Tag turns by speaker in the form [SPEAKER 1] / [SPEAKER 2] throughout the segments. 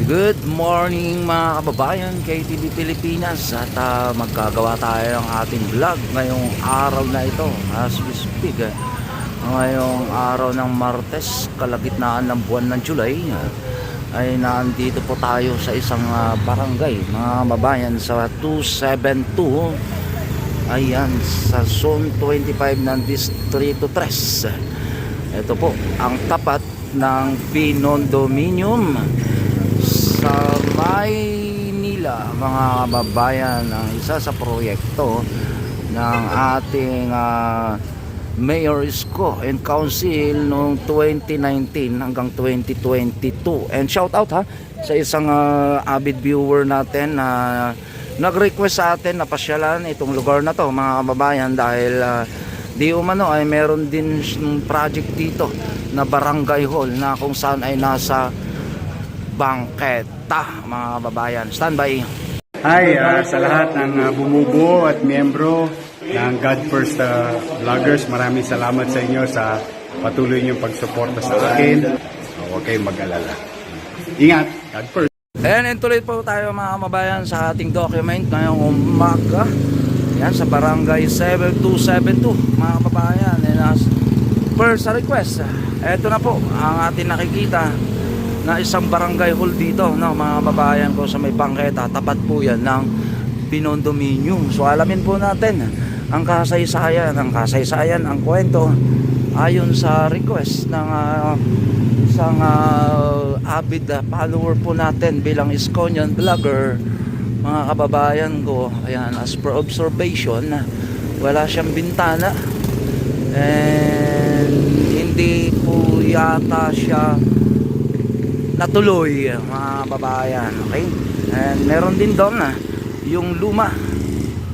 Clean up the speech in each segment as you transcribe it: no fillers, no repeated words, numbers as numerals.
[SPEAKER 1] Good morning mga kababayan, KTV Pilipinas. At magkagawa tayo ng ating vlog ngayong araw na ito as we speak. Ngayong araw ng Martes, kalagitnaan ng buwan ng July, ay nandito po tayo sa isang barangay mga kababayan sa 272. Ayan, sa Zone 25 ng Distrito 3. Ito po ang tapat ng Pinondominium sa Maynila mga kababayan, ang isa sa proyekto ng ating Mayor Isko and Council noong 2019 hanggang 2022. And shout out sa isang avid viewer natin na nag-request sa atin na pasyalan itong lugar na to mga kababayan, dahil di umano ay meron din project dito na barangay hall na kung saan ay nasa bangketa mga kababayan. Standby.
[SPEAKER 2] Hi sa lahat ng bumubuo at miyembro ng God First Vloggers. Maraming salamat sa inyo sa patuloy niyong pagsuporta sa akin. Huwag kayong mag-alala. Ingat, God First.
[SPEAKER 1] And tuloy po tayo mga kababayan sa ating document ngayong umaga. Yan sa barangay 7272 mga kababayan. And as per sa request, eto na po ang ating nakikita na isang barangay hall dito, no, mga kababayan ko, sa may bangketa. Tapat po yan ng Pinondominium. So alamin po natin ang kasaysayan, ang kwento ayon sa request ng isang avid follower po natin bilang Iskonian vlogger mga kababayan ko. Ayan, as per observation, wala siyang bintana and hindi po yata siya natuloy mga kababayan. Okay, and meron din doon yung luma.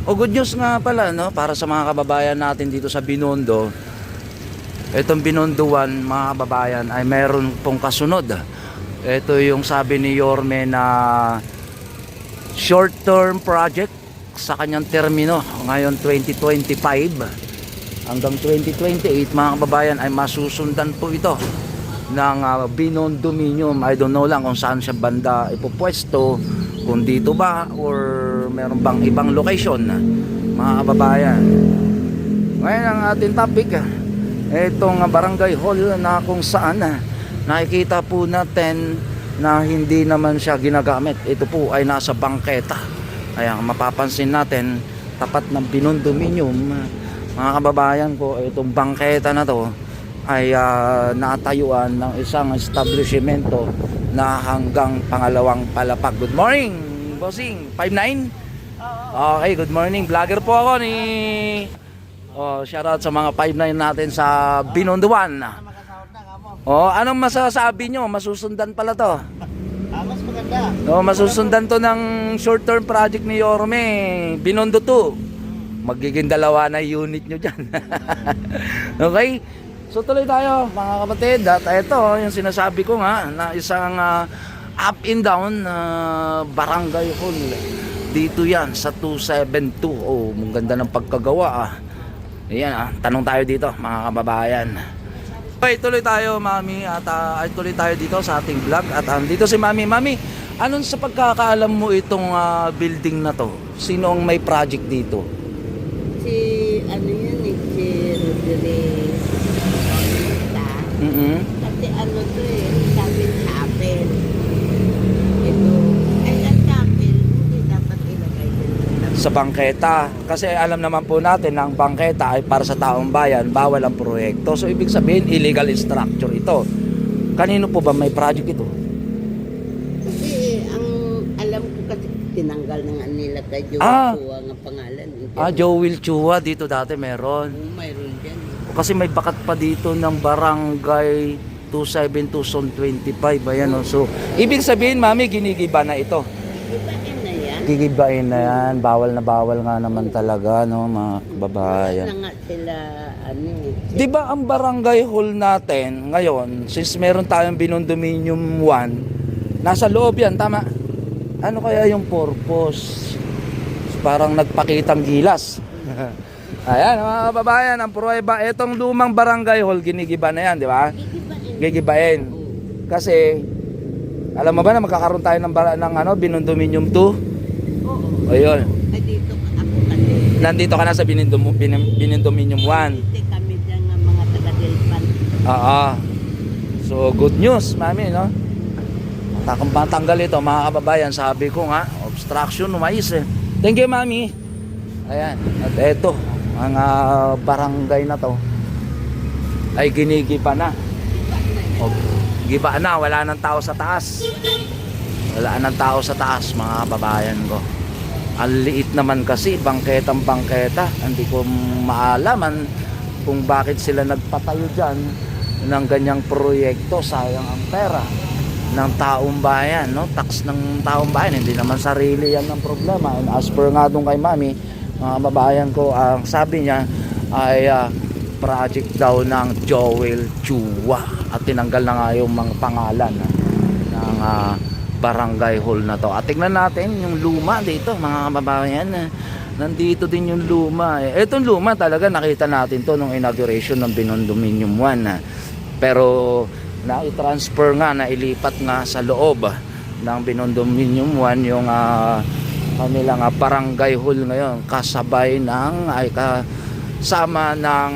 [SPEAKER 1] Good news nga pala, no, para sa mga kababayan natin dito sa Binondo. Itong Binondo 1 mga kababayan ay meron pong kasunod. Ito yung sabi ni Yorme na short term project sa kanyang termino ngayon 2025 hanggang 2028 mga kababayan, ay masusundan po ito ng Pinondominium. I don't know lang kung saan siya banda ipopwesto, kung dito ba or meron bang ibang location mga kababayan. Ngayon ang ating topic, itong barangay hall na kung saan nakikita po natin na hindi naman siya ginagamit. Ito po ay nasa bangketa. Ayan, mapapansin natin tapat ng Pinondominium mga kababayan ko. Itong bangketa na to ay natayuan ng isang establishmento na hanggang pangalawang palapag. Good morning, bossing. 59? Okay, good morning. Vlogger po ako ni shoutout sa mga 59 natin sa Binondo 1. Anong masasabi nyo? Masusundan pala to.
[SPEAKER 3] Mas maganda.
[SPEAKER 1] Masusundan to ng short term project ni Yorme, Binondo 2. Magiging dalawa na unit nyo dyan. Okay, so tuloy tayo mga kapatid. At ito yung sinasabi ko nga na isang up and down barangay hall. Dito yan sa 272. Ang ganda ng pagkagawa. Ayan, tanong tayo dito mga kababayan. Okay, tuloy tayo mami. At tuloy tayo dito sa ating vlog. At dito si mami. Mami, anong sa pagkakaalam mo itong building na to? Sino ang may project dito?
[SPEAKER 3] Si si Rodriguez. Kasi to sabi chapel. Ito, ay ang chapel, hindi dapat ilagay dito
[SPEAKER 1] sa bangketa. Kasi alam naman po natin na ang bangketa ay para sa taong bayan, bawal ang proyekto. So ibig sabihin, illegal structure ito. Kanino po ba may project ito?
[SPEAKER 3] Kasi ang alam ko kasi tinanggal na nga nila kay Joe Chua ang pangalan.
[SPEAKER 1] Joel Chua dito dati meron.
[SPEAKER 3] Mayroon dyan.
[SPEAKER 1] Kasi may bakat pa dito ng barangay 272 Zone 25. Ayan, so ibig sabihin mami, ginigiba na ito.
[SPEAKER 3] Gibain na yan.
[SPEAKER 1] Gigibain na yan. Bawal na bawal nga naman talaga, no, mga kababayan.
[SPEAKER 3] Wala na nga sila,
[SPEAKER 1] Di ba ang barangay hall natin ngayon, since meron tayong Pinondominium 1, nasa loob yan, tama? Ano kaya yung purpose? Parang nagpakitang gilas. Ayan mga kababayan, ang pruweba, etong lumang barangay hall, ginigiba na yan, di ba? Gigibain. Kasi Alam mo ba na magkakaroon tayo ng ano, Binondominium 2?
[SPEAKER 3] Oo.
[SPEAKER 1] Ayun.
[SPEAKER 3] Ay, dito ako kasi.
[SPEAKER 1] Nandito ka na sa Binondominium 1.
[SPEAKER 3] Hindi kami dyan ng mga taga-Delpan.
[SPEAKER 1] Oo. So, good news, mami, no? Matanggal ito, mga kababayan. Sabi ko nga, obstruction, mais eh. Thank you, mami. Ayan. At eto, ang barangay na to ay ginigiba na. O, giba na, wala nang tao sa taas. Wala nang tao sa taas, mga kababayan ko. Ang liit naman kasi, bangketang bangketa. Hindi ko maalaman kung bakit sila nagpatayo dyan ng ganyang proyekto. Sayang ang pera ng taong bayan, no? Tax ng taong bayan, hindi naman sarili yan ng problema. And as per nga dun kay mami, mga kababayan ko, ang sabi niya ay project daw ng Joel Chua, at tinanggal na nga yung mga pangalan ng barangay hall na to. At tingnan natin yung luma dito, mga kababayan. Nandito din yung luma. Itong luma talaga, nakita natin to nung inauguration ng Binondominium 1. Pero na-transfer nga, nailipat nga sa loob ng Binondominium 1 yung kanilang barangay hall ngayon, kasabay ng kasama ng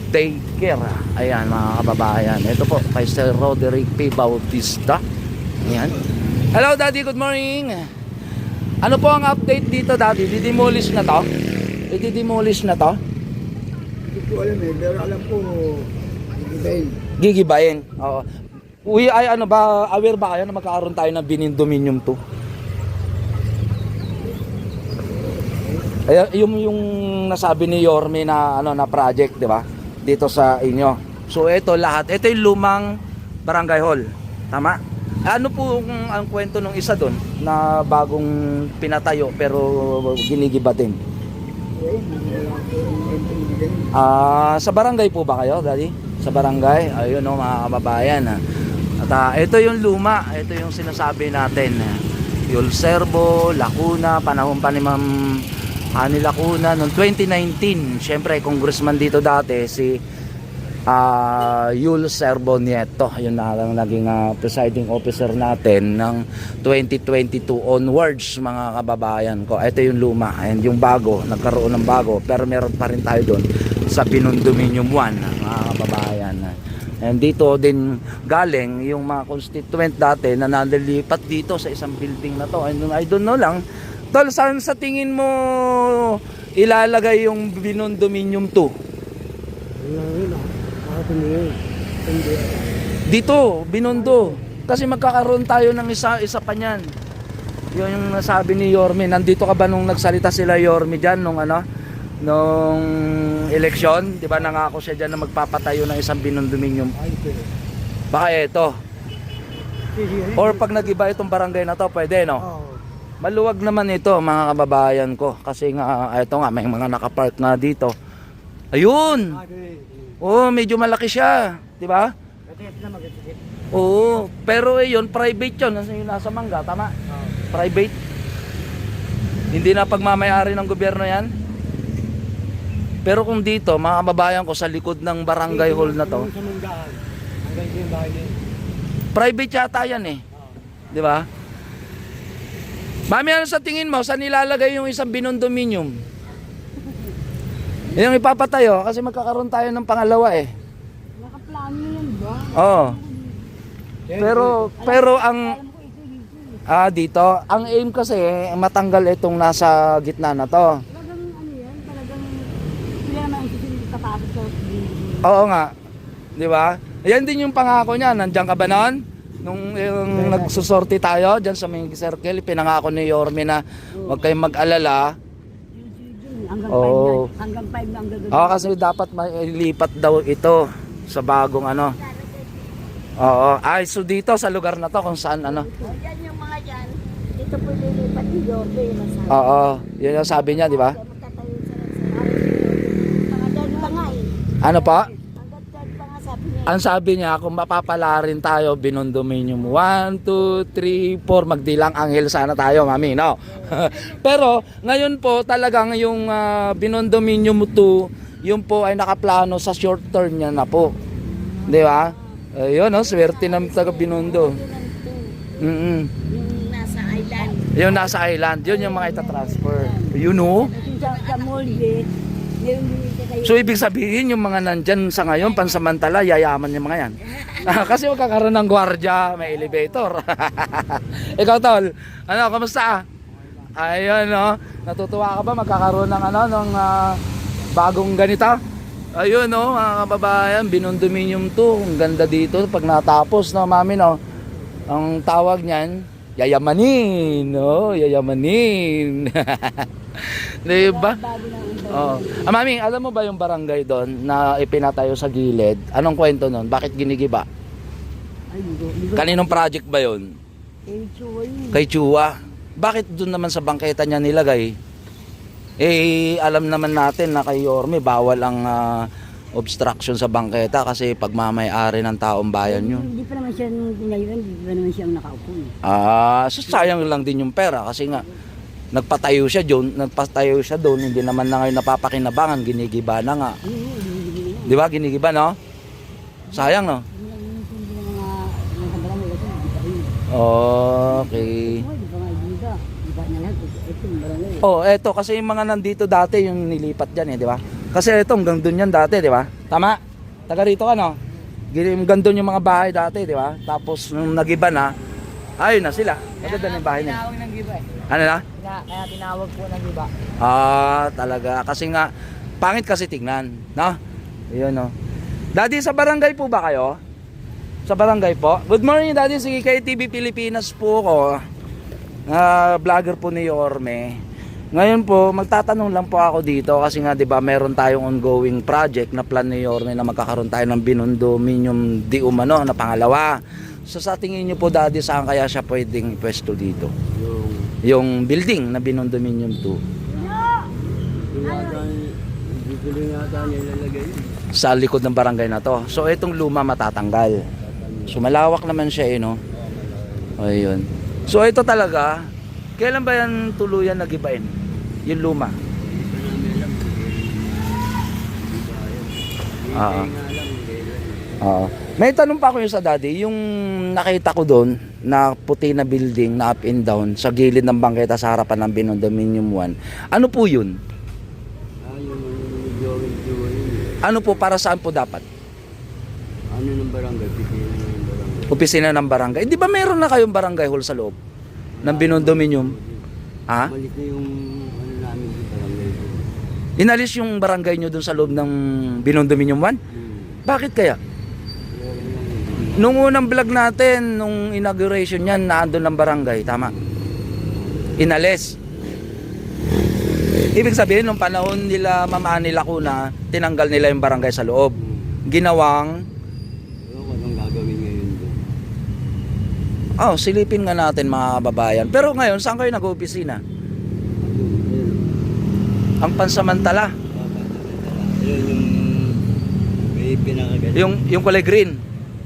[SPEAKER 1] daycare. Ayan, mga kababayan, ito po kay Sir Roderick P. Bautista. Ayan. Hello Daddy, good morning. Ano po ang update dito, Daddy? Didemolish na to? I-demolish na to?
[SPEAKER 4] Hindi ko alam eh, pero alam ko, gigibayin.
[SPEAKER 1] Gigibayin. Oo. Uy, ay ano ba, aware ba kayo na magkakaroon tayo ng Binondominium 2? Ay, yung nasabi ni Yorme na ano na project, 'di ba? Dito sa inyo. So ito lahat, ito yung lumang barangay hall. Tama? Ano po ang kwento nung isa doon na bagong pinatayo pero ginigiba din? Sa barangay po ba kayo, Daddy? Sa barangay? Ayun o, mga kababayan. At ito yung luma, ito yung sinasabi natin. Yul Servo, Lacuna, panahon pa ni Ma'am Ani Lacuna noong 2019. Siyempre, congressman dito dati si Yul Servo Nieto. Yun na lang naging presiding officer natin ng 2022 onwards, mga kababayan ko. Ito yung luma and yung bago, nagkaroon ng bago, pero meron pa rin tayo doon sa Binondominium 1, mga kababayan. And dito din galing yung mga constituent dati na nalilipat dito sa isang building na to. And I don't know lang, tol, saan sa tingin mo ilalagay yung Binondominium 2? Dito, Binondo. Kasi magkakaroon tayo ng isa pa niyan. Yun yung nasabi ni Yorme. Nandito ka ba nung nagsalita sila Yorme dyan nung nung eleksyon? Di ba nangako siya dyan na magpapatayo ng isang Binondominium? Baka ito. Or pag nagiba itong barangay na to, pwede, no? Maluwag naman ito, mga kababayan ko. Kasi nga, ito nga, may mga nakapark na dito. Ayun! Oh, medyo malaki siya, 'di ba? Oo, pero yun private 'yon, nasa Mangga, tama? Private. Hindi na pagmamay-ari ng gobyerno 'yan. Pero kung dito, mga kababayan ko, sa likod ng barangay hall na 'to, private yata 'yan eh. 'Di ba? Mami, ano sa tingin mo, saan nilalagay yung isang Binondominium? Yung ipapatayo kasi magkakaroon tayo ng pangalawa eh.
[SPEAKER 3] Nakaplano yan ba?
[SPEAKER 1] Oo. Pero ang dito, ang aim kasi matanggal itong nasa gitna na to.
[SPEAKER 3] Talagang ano yan, talagang sila naman ang tapos sa
[SPEAKER 1] Oo nga. 'Di ba? Yan din yung pangako niya. Nandiyan ka ba noon? Nung yung nagsusorti tayo diyan sa may circle, pinangako ni Yorme na huwag kayong mag-alala.
[SPEAKER 3] hanggang 5
[SPEAKER 1] Oo.
[SPEAKER 3] hanggang 5 lang gagawin.
[SPEAKER 1] Kasi dapat mailipat daw ito sa bagong ano. Oo. Ay, so dito sa lugar na to kung saan ano.
[SPEAKER 3] Yan yung mga yan. Dito po lilipat ni Yorme masabi.
[SPEAKER 1] Oo. Yun yung sabi niya, di ba?
[SPEAKER 3] Magtatayo sa mga dyan pa nga eh.
[SPEAKER 1] Ano pa?
[SPEAKER 3] Hanggang dyan pa nga sabi niya.
[SPEAKER 1] Ang sabi niya, kung mapapala rin tayo, Binondominium 1, 2, 3, 4, magdilang anghel sana tayo, mami, no? Pero, ngayon po, talagang yung Binondominium 2, yun po ay nakaplano sa short term niya na po. Di ba? Ayun, no? Swerte ng taga Binondo. Mm.
[SPEAKER 3] Yung nasa island.
[SPEAKER 1] Yung nasa island, yun yung mga itatransfer. You know?
[SPEAKER 3] Sa molde, meron din kayo.
[SPEAKER 1] So ibig sabihin yung mga nandyan sa ngayon, pansamantala, yayaman yung mga yan. Kasi magkakaroon ng gwardya, may elevator. Ikaw tol, ano, kamusta? Ayun no, natutuwa ka ba magkakaroon ng ano, ng bagong ganito? Ayun no, mga kababayan, binondominium to. Ang ganda dito pag natapos no, mami no. Ang tawag niyan, yayamanin, no? Yayamanin. Diba? Oh. Mami, alam mo ba yung barangay doon na ipinatayo sa gilid? Anong kwento nun? Bakit ginigiba?
[SPEAKER 3] Ay, hindi ko.
[SPEAKER 1] Kaninong project ba yun? Kay Chua. Bakit doon naman sa bangketa niya nilagay? Eh, alam naman natin na kay Yorme, bawal ang obstruction sa bangketa kasi pagmamay-ari ng taong bayan yun.
[SPEAKER 3] Hindi pa naman siya nung tinayuan, hindi pa naman siya ang nakaupo.
[SPEAKER 1] So sayang lang din yung pera kasi nga nagpatayo siya doon, hindi naman na ngayon napapakinabangan, ginigiba na nga. Di ba? Ginigiba, no? Sayang, no? Okay. Oh, eto kasi yung mga nandito dati yung nilipat diyan di ba? Kasi eto hanggang doon yan dati, di ba? Tama? Taga rito ka, no? Hanggang doon yung mga bahay dati, di ba? Tapos nung nagiba na, ayun na sila. Maganda na yung bahay niya.
[SPEAKER 3] Tinawag ng giba
[SPEAKER 1] Ano na?
[SPEAKER 3] Kaya tinawag po ng giba.
[SPEAKER 1] Talaga. Kasi nga, pangit kasi tingnan, no? Ayun, no? Daddy, sa barangay po ba kayo? Sa barangay po? Good morning, Daddy. Sige, kay TV Pilipinas po ako. Vlogger po ni Yorme. Ngayon po, magtatanong lang po ako dito kasi nga 'di ba, meron tayong ongoing project na plan ni Yorme na magkakaroon tayo ng binondominium di umano na pangalawa. So sa tingin niyo po, Daddy, saan kaya siya pwedeng pwesto dito? Yung building na binondominium 2. Sa likod ng barangay na to. So itong luma matatanggal. So malawak naman siya no. Ayun. So ito talaga, kailan ba yan tuluyan nagibain? Yung luma. May tanong pa ako yung sa Daddy, yung nakita ko doon na puti na building na up and down sa gilid ng bangketa sa harapan ng Binondominium 1. Ano po yun? Ano po, para saan po dapat?
[SPEAKER 4] Ano ng barangay?
[SPEAKER 1] Opisina ng barangay. Di ba meron na kayong barangay hall sa loob ng Binondominium? Ha?
[SPEAKER 4] Malit na yung ano namin sa barangay.
[SPEAKER 1] Inalis yung barangay nyo dun sa loob ng Binondominium 1? Bakit kaya? Nung unang vlog natin, nung inauguration yan, naandun ng barangay, tama? Inalis. Ibig sabihin, nung panahon nila Mama nila Kuna, tinanggal nila yung barangay sa loob. Ginawang,
[SPEAKER 4] Anong gagawin ngayon doon?
[SPEAKER 1] silipin nga natin mga kababayan. Pero ngayon, saan kayo nag-opisina? Ang pansamantala.
[SPEAKER 4] Yun yung may pinakagaling.
[SPEAKER 1] Yung kulay green.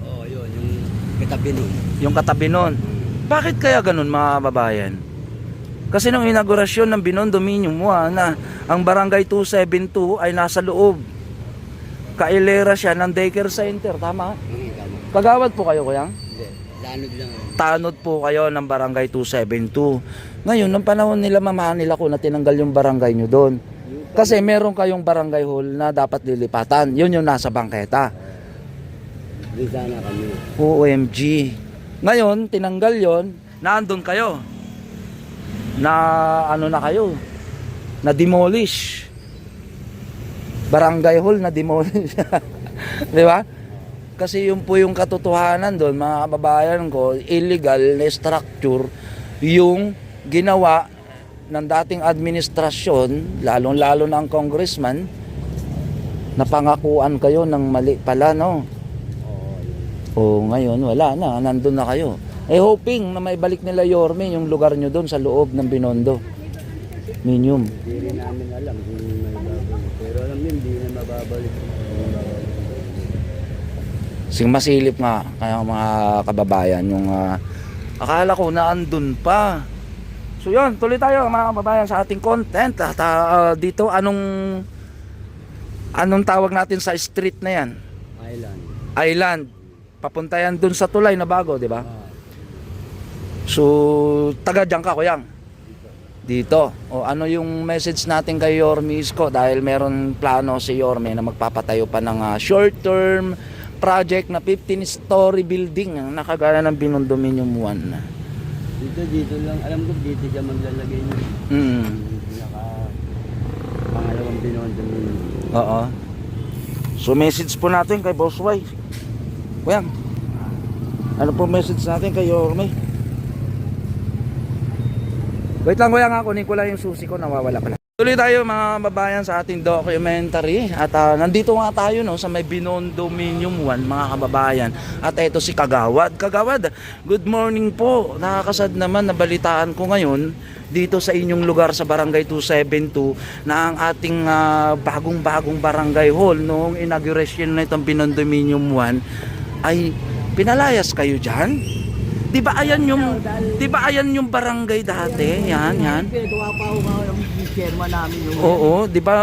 [SPEAKER 4] Oo, yun. Yung katabi nun.
[SPEAKER 1] Yung katabi nun. Bakit kaya ganun mga kababayan? Kasi nung inaugurasyon ng Binondominium 1 na ang barangay 272 ay nasa loob. Kailera siya ng daycare center, tama?
[SPEAKER 4] Tama.
[SPEAKER 1] Kagawad po kayo, kuya?
[SPEAKER 4] Hindi. Lanod lang.
[SPEAKER 1] Tanod po kayo ng barangay 272. Ngayon, nung panahon nila Mama nila Kuna, tinanggal yung barangay nyo doon. Kasi meron kayong barangay hall na dapat lilipatan. Yun yung nasa bangketa.
[SPEAKER 4] Doon sana kami.
[SPEAKER 1] OMG. Ngayon, tinanggal yon, naandun kayo. Na ano na kayo? Na demolish. Barangay hall na demolish. 'Di ba? Kasi yun po yung katotohanan doon, mga kababayan ko, illegal na structure yung ginawa ng dating administrasyon, lalong-lalo na ang congressman, napangakuan kayo ng mali pala, no? Ngayon wala na, nandun na kayo. Hoping na may balik nila Yorme yung lugar nyo doon sa loob ng Binondo Minium.
[SPEAKER 4] Hindi rin namin alam kung may babalik. Pero alam yun, hindi na mababalik.
[SPEAKER 1] Sing masilip nga kaya mga kababayan yung akala ko na andun pa. So yun, tuloy tayo mga kababayan sa ating content. At dito anong tawag natin sa street na yan?
[SPEAKER 4] Island.
[SPEAKER 1] Island. Papunta yan dun sa tulay na bago, di ba? So, taga dyan ka, Kuyang? Dito. O ano yung message natin kay Yorme Isko? Dahil meron plano si Yorme na magpapatayo pa ng short-term project na 15-story building ang nakagana ng Binondominium 1.
[SPEAKER 5] Dito lang. Alam ko dito siya maglalagay niya. Pinaka pangalawang Binondominium.
[SPEAKER 1] Oo. So message po natin kay Boss Y. Kuyang, ano po message natin kay Yorme? Wait lang Kuyang, kunin ko lang yung susi ko, nawawala pala. Tuloy tayo mga babayan sa ating documentary at nandito nga tayo no, sa may Binondominium 1 mga kababayan at ito si Kagawad. Kagawad, good morning po. Nakakasad naman, nabalitaan ko ngayon dito sa inyong lugar sa Barangay 272 na ang ating bagong-bagong barangay hall noong inauguration na itong Binondominium 1 ay pinalayas kayo dyan? Di ba ayan yung barangay dati? Yan.
[SPEAKER 4] Pinagawa pa ako ng chairman namin.
[SPEAKER 1] Oo, di ba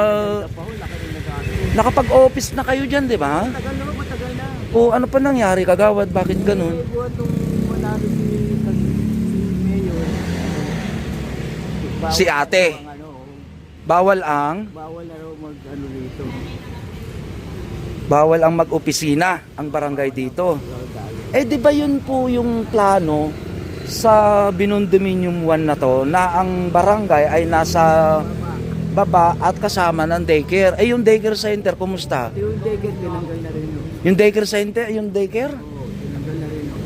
[SPEAKER 1] nakapag-office na kayo diyan, di ba?
[SPEAKER 4] Matagal na.
[SPEAKER 1] O ano pa nangyari, Kagawad? Bakit ganun?
[SPEAKER 4] Buwan nung manalo si Mayor.
[SPEAKER 1] Si ate. Bawal ang
[SPEAKER 4] Bawal na raw rito.
[SPEAKER 1] bawal ang mag-opisina ang barangay dito. Eh di ba yun po yung plano sa Binondominium 1 na to na ang barangay ay nasa baba at kasama ng daycare. Eh yung daycare center kumusta?
[SPEAKER 4] Yung daycare tinanggal na rin yun.
[SPEAKER 1] Yung daycare center, yung daycare?
[SPEAKER 4] Oo, tinanggal na rin yun.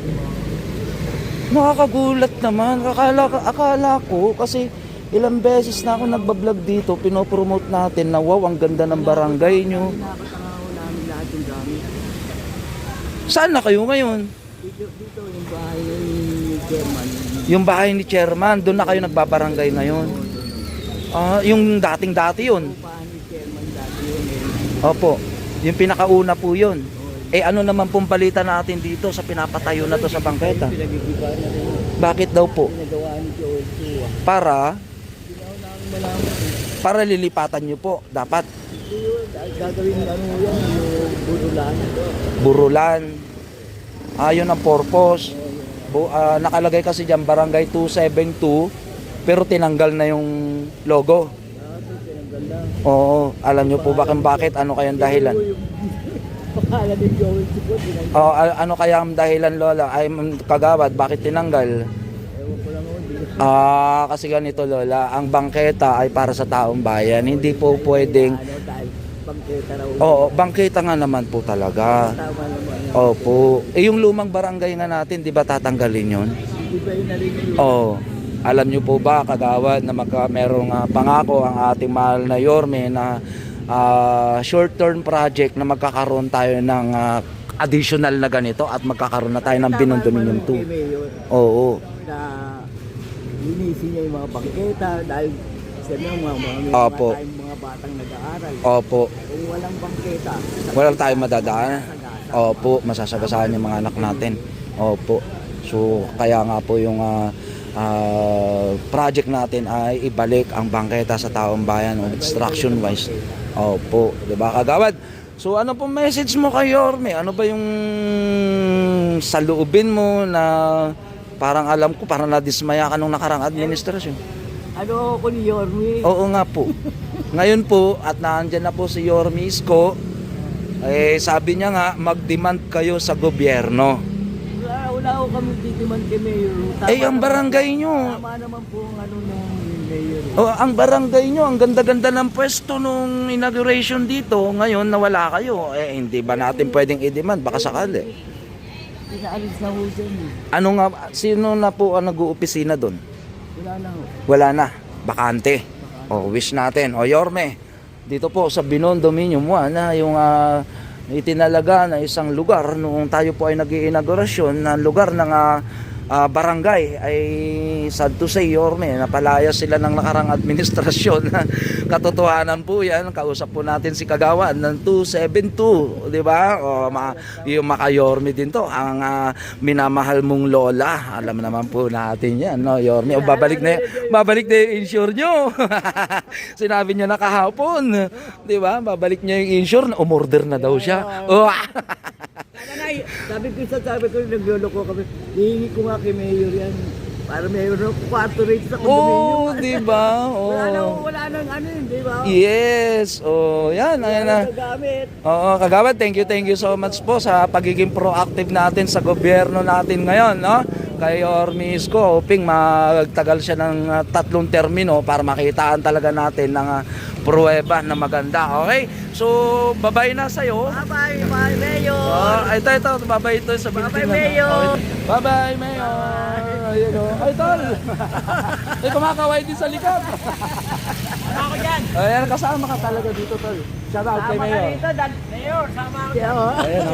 [SPEAKER 1] Nakakagulat naman. Akala ko kasi ilang beses na ako nagbablog dito, pinopromote natin na wow, ang ganda ng barangay nyo.
[SPEAKER 4] Pinakatangaw namin lahat yung gamit.
[SPEAKER 1] Saan na kayo ngayon?
[SPEAKER 4] Dito yung bahay ni chairman.
[SPEAKER 1] Yung bahay ni chairman, doon na kayo nagbabarangay ngayon. Yung dating-dati yun.
[SPEAKER 4] Yung bahay ni chairman dati yun.
[SPEAKER 1] Opo, yung pinakauna po yun. Eh ano naman pong balita natin dito sa pinapatayo na to sa bangketa?
[SPEAKER 4] Pinag-igiba na rin.
[SPEAKER 1] Bakit daw po?
[SPEAKER 4] Pinagawa ni Joel Chua.
[SPEAKER 1] Para
[SPEAKER 4] Hindi na ako namin malaman.
[SPEAKER 1] lilipatan nyo po. Dapat
[SPEAKER 4] Yun, gagawin yan, yung budulan.
[SPEAKER 1] burulan. Yun ang purpose. Nakalagay kasi dyan barangay 272 pero tinanggal na yung logo.
[SPEAKER 4] Tinanggal na.
[SPEAKER 1] Oo, alam nyo po bakit ano kayang dahilan?
[SPEAKER 4] Pakala ni Joel Chua, tinanggal.
[SPEAKER 1] Ano kaya ang dahilan, Lola? Ay Kagawad, bakit tinanggal?
[SPEAKER 4] Ewan ko lang, hindi.
[SPEAKER 1] Kasi ganito, Lola, ang bangketa ay para sa taong bayan. Hindi po pwedeng.
[SPEAKER 4] Dahil bangketa raw.
[SPEAKER 1] Oo, bangketa nga naman po talaga.
[SPEAKER 4] Tama naman.
[SPEAKER 1] Opo. Yung lumang barangay nga natin, di ba tatanggalin yun?
[SPEAKER 4] Hindi ba yun na rin yung
[SPEAKER 1] Oo. Alam nyo po ba, Kagawad, na merong pangako ang ating mahal na Yorme na short-term project na magkakaroon tayo ng additional na ganito at magkakaroon na tayo ng Binondominium 2. Oo.
[SPEAKER 4] Na linisin niya yung mga bangketa dahil sabi mo
[SPEAKER 1] Opo.
[SPEAKER 4] mga batang nag-aaral.
[SPEAKER 1] Opo.
[SPEAKER 4] Kung walang bangketa,
[SPEAKER 1] Walang tayo madadaan. Opo, masasagasaan yung mga anak natin. Opo. So, kaya nga po yung project natin ay ibalik ang bangketa sa taong bayan obstruction wise. Opo, 'di ba, Kagawad? So, ano po message mo kay Yorme? Ano ba yung saloobin mo na parang alam ko, parang nadismaya ka nung nakarang administrasyon?
[SPEAKER 4] Ano ako ni Yorme?
[SPEAKER 1] Oo nga po. Ngayon po, at naandyan na po si Yorme Isko, eh sabi niya nga, mag-demand kayo sa gobyerno.
[SPEAKER 4] Wala ako kami titiman kay Mayor.
[SPEAKER 1] Eh, ang barangay nyo.
[SPEAKER 4] Tama naman po ang ano ng Mayor.
[SPEAKER 1] Oh, ang barangay nyo, ang ganda-ganda ng pwesto nung inauguration dito. Ngayon, nawala kayo. Eh, hindi ba natin pwedeng i-demand? Baka sakali.
[SPEAKER 4] Pinaalis na ho dyan.
[SPEAKER 1] Ano nga, sino na po ang nag-uopisina doon?
[SPEAKER 4] Wala na ho.
[SPEAKER 1] Wala na. Bakante. O, wish natin. O, Yorme, dito po sa Binondominium 1 na yung itinalaga na isang lugar noong tayo po ay nag-iinaugurasyon na lugar ng barangay ay sad to say, Yorme, napalaya sila ng nakarang administrasyon. Katotohanan po yan, kausap po natin si Kagawad ng 272, di ba? O, yung maka-Yorme din to, ang minamahal mong lola, alam naman po natin yan, no, Yorme? O, babalik na yung insure nyo. Sinabi niya na kahapon, di ba? Babalik niya yung insure, umorder na daw siya. Oh.
[SPEAKER 4] Sabi ko, nagloloko kami. Hihingi ko nga kay Mayor yan. Para mayroon kwarto rito sa
[SPEAKER 1] Oo,
[SPEAKER 4] condominium.
[SPEAKER 1] di ba? Oo.
[SPEAKER 4] Wala nang ano yun, di ba?
[SPEAKER 1] Yes. Oh, yan. Ayan na.
[SPEAKER 4] Gagamit.
[SPEAKER 1] Oo, kagawad, thank you so much po sa pagiging proactive natin sa gobyerno natin ngayon, no? Kay Ormisco, hoping magtagal siya ng 3 termino para makitaan talaga natin ng pruweba na maganda. Okay? So, babay na sa'yo.
[SPEAKER 4] Bye-bye, bye, Mayor.
[SPEAKER 1] Ito, babay ito sa
[SPEAKER 4] Bye-bye, Mayor.
[SPEAKER 1] Bye-bye, Mayor. Ayun, oh. Ay, tol. Ay, kumakaway din sa likod.
[SPEAKER 4] Ako dyan.
[SPEAKER 1] Ayan, kasama ka talaga dito, tol. Shout out kay Mayor.
[SPEAKER 4] Mayor, sama ako dyan.
[SPEAKER 1] Ayan,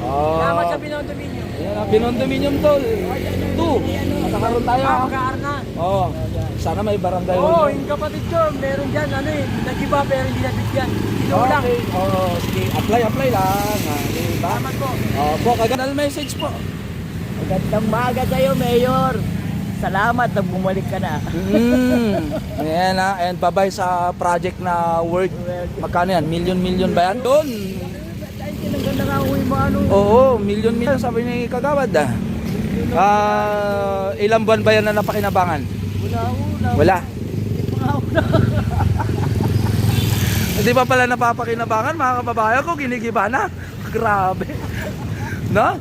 [SPEAKER 1] oh.
[SPEAKER 4] Salamat sa Pinondominium.
[SPEAKER 1] Ayan, Pinondominium, tol. 2. Matakaroon tayo, ha?
[SPEAKER 4] Magkaarna.
[SPEAKER 1] Oo. Sana may barangay
[SPEAKER 4] Oo,
[SPEAKER 1] hall.
[SPEAKER 4] yung kapatid ko, meron dyan, nag-iba pero hindi nabigyan. Ikaw lang.
[SPEAKER 1] Okay. Oo, sige. Apply lang. Diba?
[SPEAKER 4] Salamat po.
[SPEAKER 1] Opo, kaganal message po.
[SPEAKER 4] Magandang maga sa'yo, Mayor. Salamat na bumalik ka na.
[SPEAKER 1] Ayan ha. And bye-bye sa project na worth. Magkano yan? Million ba yan? Doon.
[SPEAKER 4] Ang ganda nga uwi mo, ano.
[SPEAKER 1] Oo, million sabi ni Kagawad ilang buwan ba yan na napakinabangan? Wala. Hindi pa pala napapakinabangan mga kababayan ko, ginigiba na. Grabe. No?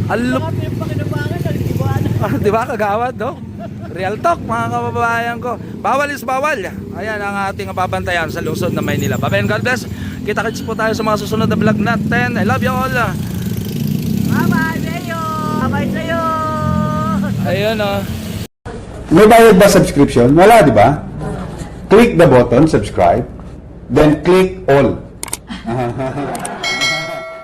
[SPEAKER 1] Alup. Di ba Kagawad, no? Real talk mga kababayan ko. Bawal is bawal. Ayan ang ating babantayan sa lungsod ng Maynila. Bye-bye and God bless. Kita-kits po tayo sa mga susunod na vlog natin. I love you all.
[SPEAKER 4] Bye-bye, Mayor. Bye-bye sa'yo.
[SPEAKER 1] Ayun o.
[SPEAKER 2] May bayad ba subscription? Wala, di ba? Click the button, subscribe, then click all.